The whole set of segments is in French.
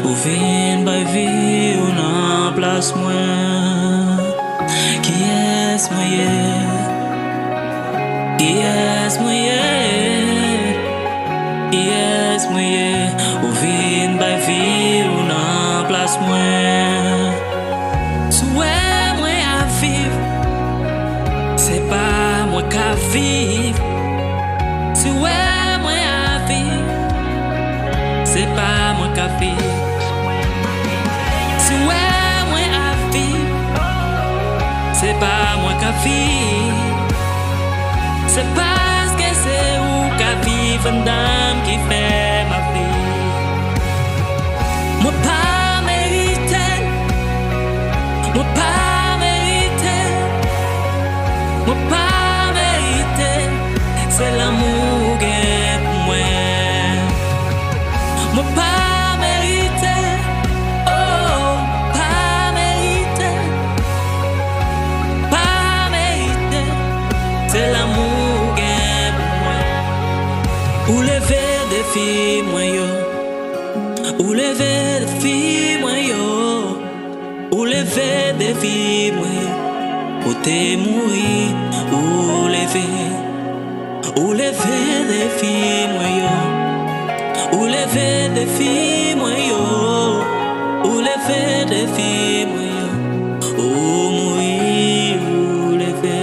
Ou vin bay vi ou nan plas mwen. Ki es mwen? Ki es mwen? Ki es mwen? Ou vin bay vi ou nan plas mwen. Souè mwen a viv, se pa mwen ka viv. Souè mwen a viv, se pa mwen ka viv. Souè mwen a viv, se pa mwen ka viv. Se paske se ou ka viv an dam ki fe ma viv. Mwen pa merite, mwen pa merite, mwen pa merite. Se l'amou gen pou mwen. Mwen pa merite, oh, pa merite, pa merite. Se l'amou gen pou mwen. Ou leve defi mwen yo, ou leve defi mwen yo, ou leve defi mwen yo. Ou te mouri, ou leve defi mwen yo. Ou leve defi mwen yo, ou leve defi mwen yo. Ou mouri, ou leve.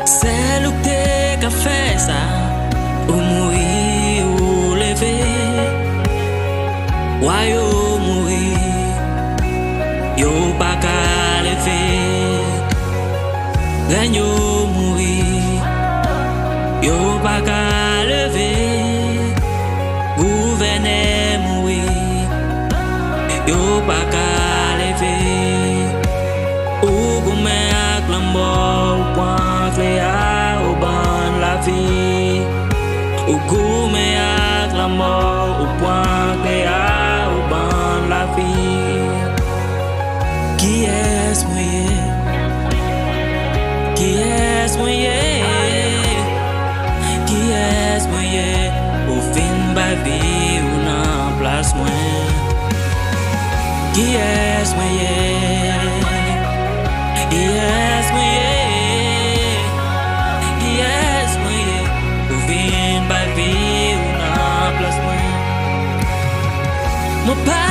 C'est l'ou te ka fe sa. Ou mouri, ou leve. Wa yo mouri, yo pa ka leve. Ren yo mouri, yo pa ka leve. Gouverneur mouri, yo pa ka leve. Ou goumen ak la mort, ou point clé ou ban la vie. Ou goumen ak la mort, ou point clé ou ban la vie. Qui est mouillé? Qui est mouillé? Qui est mouillé? Ou fin bay vi ou nan plas mwen. Qui est mouillé? Qui est mouillé? Qui est mouillé? Ou fin bay vi ou nan plas mwen. Mwen pa